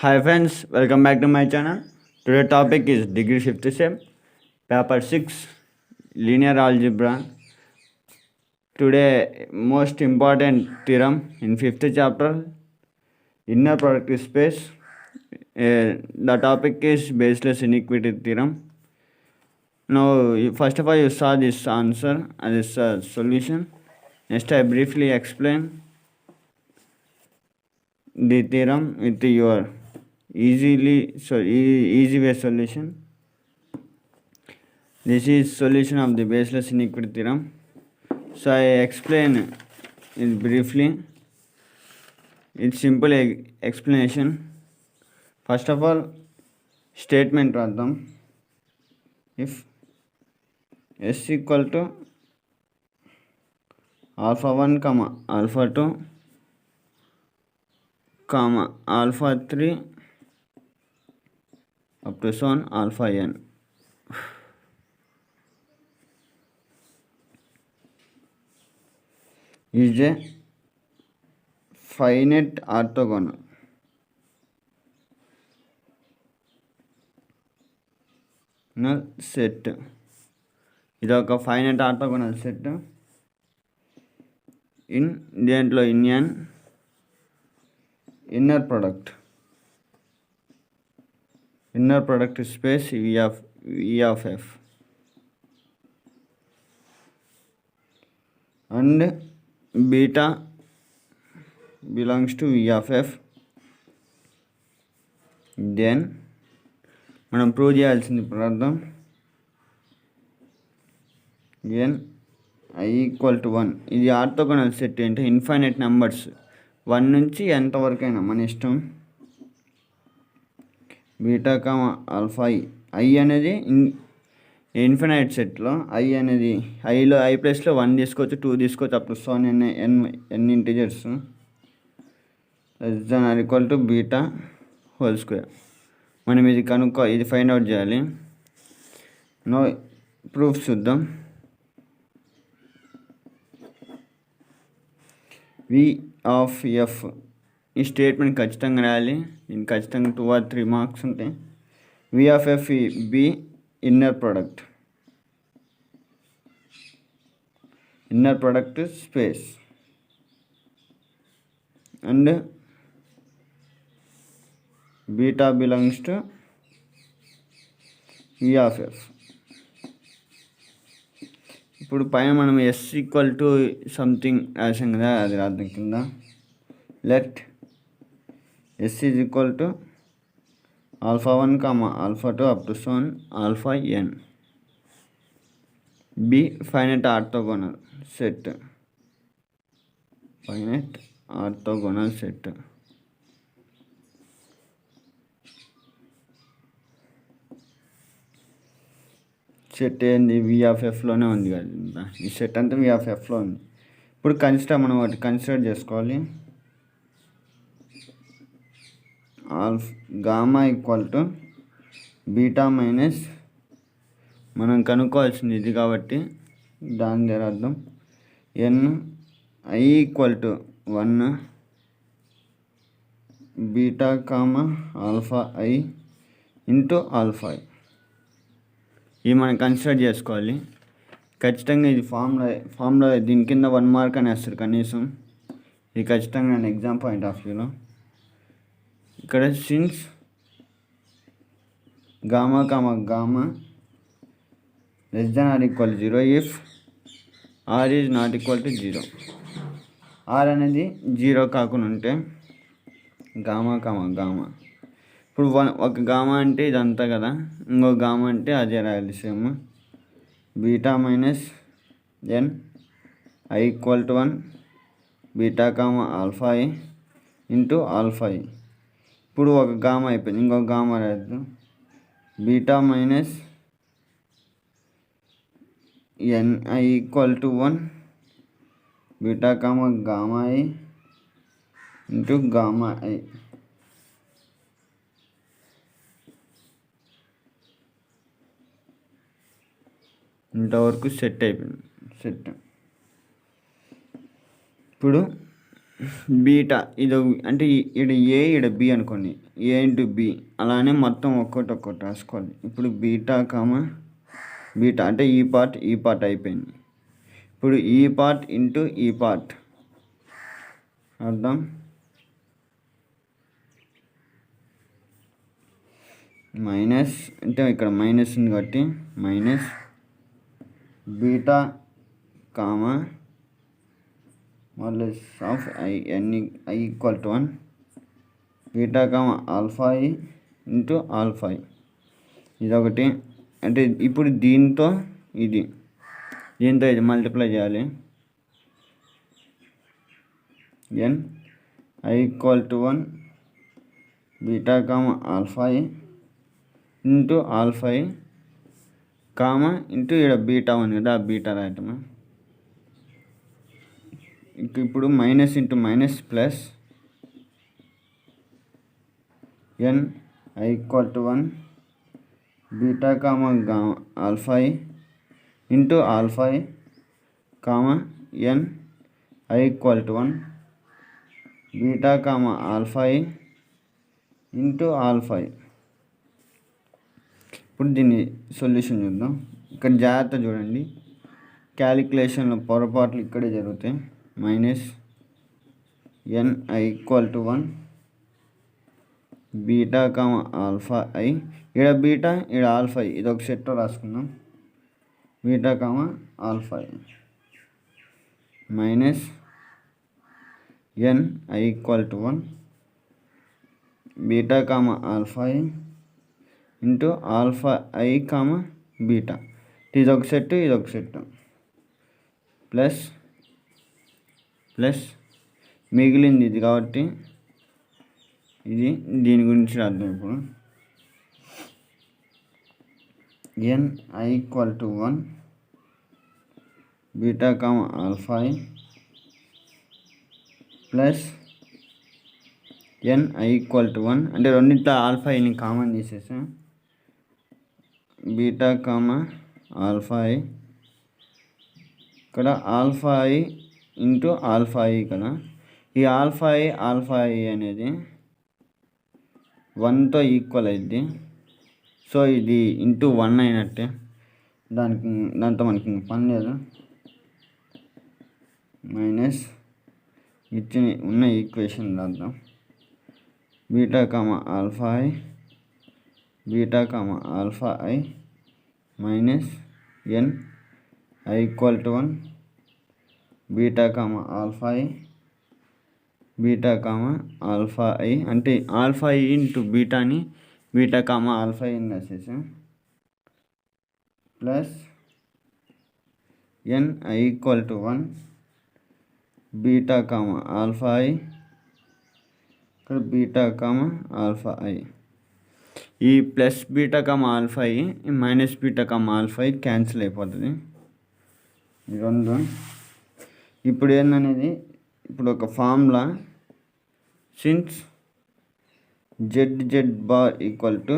Hi friends, welcome back to my channel. Today topic is degree 5th sem, paper 6, linear algebra. Today most important theorem in 5th chapter, inner product space. The topic is baseless inequality theorem. Now first of all you saw this answer and this solution. Next I briefly explain the theorem with your easy way solution. This is solution of the baseless inequality theorem. So I explain it briefly. It's simple explanation. First of all, statement రాద్దాం. If s equal to alpha 1 comma alpha 2 comma alpha 3 up to so on alpha n. Is a finite orthogonal set. ఇది ఒక finite orthogonal set దేంట్లో inner product space V of f and beta belongs to V of f. Then మనం prove చేయాల్సింది ప్రార్థం n i equal to 1. ఇది orthogonal set అంటే infinite numbers 1 నుంచి ఎంతవరకైనా మన ఇష్టం. బీటా కామా ఆల్ఫా ఐ అనేది ఇన్ఫినైట్ సెట్లో ఐ అనేది ఐ ప్లేస్లో 1 తీసుకోవచ్చు, 2 తీసుకోవచ్చు, అప్పుడు so n integers less than or equal to beta whole square. మనం ఇది ఇది ఫైండ్ అవుట్ చేయాలి. నో ప్రూఫ్ చూద్దాం. V of f ఈ స్టేట్మెంట్ ఖచ్చితంగా రాయాలి. దీనికి ఖచ్చితంగా 2 or 3 మార్క్స్ ఉంటాయి. V of f be inner product space and beta belongs to V of f. ఇప్పుడు పైన మనం s ఈక్వల్ టు సంథింగ్ రాసాం కదా, అది రాద్దాం కింద. Let s is equal to alpha 1 comma alpha 2 up to సోన్ alpha n. Be finite orthogonal set. Set ఏంది V of fలోనే ఉంది కదా, ఈ సెట్ అంతా V of fలో ఉంది. ఇప్పుడు మనం వాటి కన్సిడర్ చేసుకోవాలి. Gamma equal to beta minus మనం కనుక్కోవాల్సింది ఇది కాబట్టి దాని దగ్గర అర్థం N I equal to 1 beta comma alpha I into alpha I. ఇవి మనం కన్సిడర్ చేసుకోవాలి. ఖచ్చితంగా ఇది ఫామ్లో దీని కింద 1 మార్క్ అని వేస్తారు కనీసం. ఇది ఖచ్చితంగా నేను ఎగ్జామ్ పాయింట్ ఆఫ్ వ్యూలో ఇక్కడ since gamma less than or equal 0 if R is not equal to 0. R అనేది 0 కాకుండా ఉంటే గామా. ఇప్పుడు ఒక గామా అంటే ఇదంతా కదా, ఇంకో గామా అంటే అదే రాయాలి same. Beta minus N I equal to 1 beta comma alpha I into alpha i. ఇప్పుడు ఒక గామా అయిపోయింది, ఇంకొక గామా రాద్దాం. Beta minus N I equal to 1 beta comma gamma i into gamma i. ఇంతవరకు సెట్ అయిపోయింది. ఇప్పుడు బీటా ఇది అంటే ఇక్కడ ఏ ఇక్కడ బి అనుకోండి, ఏ ఇంటూ బి అలానే మొత్తం ఒక్కటి రాసుకోవాలి. ఇప్పుడు బీటా బీటా అంటే ఈ పార్ట్ అయిపోయింది. ఇప్పుడు ఈ పార్ట్ ఇంటూ ఈ పార్ట్ అర్థం. మైనస్ అంటే ఇక్కడ మైనస్ ఉంది కాబట్టి minus beta modulus of I equal to 1 beta alpha I into alpha I. ఇదొకటి. అంటే ఇప్పుడు దీంతో ఇది మల్టిప్లై చేయాలి. N I equal to 1 beta alpha I into alpha I into ఇక్కడ బీటా ఉంది కదా, ఆ బీటా రాయటమా. ఇప్పుడు minus into minus plus N I equal to 1 beta alpha I into alpha I n I equal to 1 beta alpha I into alpha i. ఇప్పుడు దీన్ని solution చూద్దాం. ఇక్కడ జాగ్రత్త చూడండి, క్యాలిక్యులేషన్లో పొరపాట్లు ఇక్కడే జరుగుతాయి. Minus N I equal to 1 beta alpha I, ఇక్కడ బీటా ఇక్కడ ఆల్ఫా ఐ, ఇది ఒక సెట్లో రాసుకుందాం. Beta alpha I minus N I equal to 1 beta alpha I into alpha I beta. ఇది ఒక సెట్, ఇది ఒక సెట్. ప్లస్ మిగిలింది ఇది కాబట్టి ఇది దీని గురించి రాద్దాం. ఇప్పుడు n I equal to 1 beta alpha i plus N I equal to 1 అంటే రెండింటిలో ఆల్ఫా ఐని కామన్ తీసేసాం. బీటా ఆల్ఫా ఐ, ఇక్కడ alpha I into alpha i కదా. ఈ ఆల్ఫా ఐ అనేది 1తో ఈక్వల్ అయింది. సో ఇది ఇంటూ 1 అయినట్టే, దాంతో మనకి పని లేదు. మైనస్ ఉన్న ఈక్వేషన్ రాద్దాం. Beta alpha I minus N I equal to 1 beta alpha i అంటే ఆల్ఫా ఐ ఇంటూ బీటాని బీటా ఆల్ఫా ఐ రాసేసాం. Plus N I equal to 1 beta alpha I, ఇక్కడ బీటా ఆల్ఫా ఐ. ఈ plus beta alpha I minus beta alpha i cancel అయిపోతుంది ఈ రెండు. ఇప్పుడు ఏందనేది ఇప్పుడు ఒక formula, since z bar equal to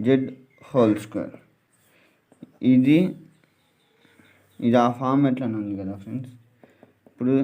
z whole square, ఇది ఆ ఫార్మ్ ఎట్లనే ఉంది కదా ఫ్రెండ్స్. ఇప్పుడు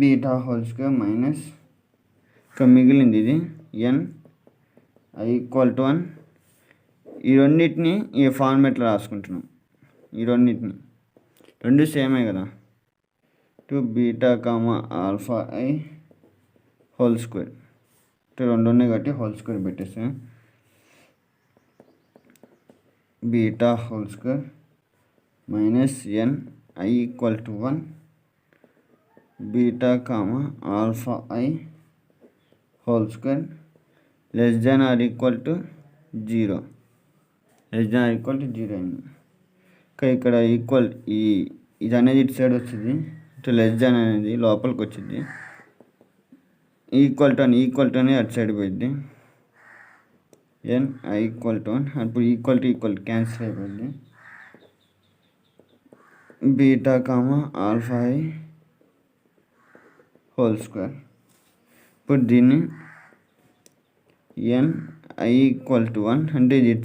బీటా హోల్ స్క్వేర్ మైనస్ ఇక్కడ మిగిలింది ఇది ఎన్ ఐ ఈక్వల్ టు 1. ఈ రెండింటిని ఈ ఫార్మేట్లో రాసుకుంటున్నాం. ఈ రెండు సేమే కదా. Two beta alpha i whole square, రెండు ఉన్నాయి కాబట్టి హోల్ స్క్వేర్ పెట్టేస్తాం. Beta whole square minus N I equal to 1 beta alpha i whole square less than or equal to 0 అయింది. ఇక్కడ ఈక్వల్ ఇది అనేది ఇటు సైడ్ వచ్చింది, ఇటు లెస్ దాన్ అనేది లోపలికి వచ్చింది. ఈక్వల్ టు అనేది అటు సైడ్ పోయింది. ఎన్ ఐ ఈక్వల్ టు 1 అప్పుడు ఈక్వల్ క్యాన్సిల్ అయిపోయింది. Beta alpha i whole square. ఇప్పుడు దీన్ని ఎన్ ఐ ఈక్వల్ టు 1 అంటే ఇది ఇటు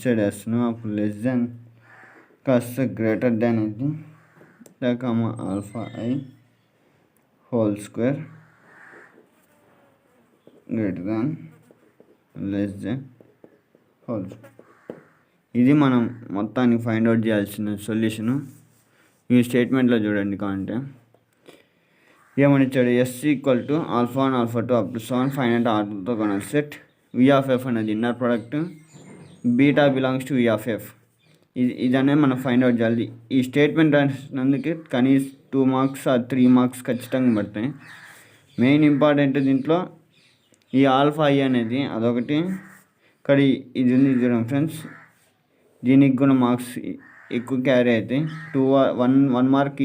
సైడ్ వేస్తున్నాం. అప్పుడు లెస్ దాన్ కాస్త గ్రేటర్ దాన్ ఇది alpha i whole square greater than less than whole square. ఇది మనం మొత్తానికి ఫైండ్ అవుట్ చేయాల్సిన సొల్యూషను. ఈ స్టేట్మెంట్లో చూడండి కావాలంటే ఏమని ఇచ్చాడు, s equal to alpha 1 alpha 2 up to 7 five అంటే ఆర్తో కొన సెట్ వి ఆఫ్ ఎఫ్ అనేది inner product, beta belongs to V of F. ఇదనే మనం ఫైండ్ అవుట్ చేయాలి. ఈ స్టేట్మెంట్ రాసినందుకు కనీసం 2 మార్క్స్ ఆ 3 మార్క్స్ ఖచ్చితంగా పడతాయి. మెయిన్ ఇంపార్టెంట్ దీంట్లో ఈ ఆల్ఫా ఐ అనేది అదొకటి. ఇక్కడ ఇది ఉంది చూడండి ఫ్రెండ్స్, దీనికి కూడా మార్క్స్ ఎక్కువ క్యారీ అవుతాయి. 1 మార్క్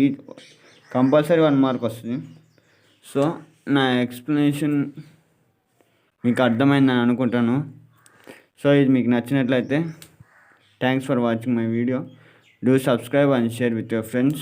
కంపల్సరీ 1 మార్క్ వస్తుంది. సో నా ఎక్స్ప్లెనేషన్ మీకు అర్థమైందని అనుకుంటాను. సో ఇది మీకు నచ్చినట్లయితే thanks for watching my video. Do subscribe and share with your friends.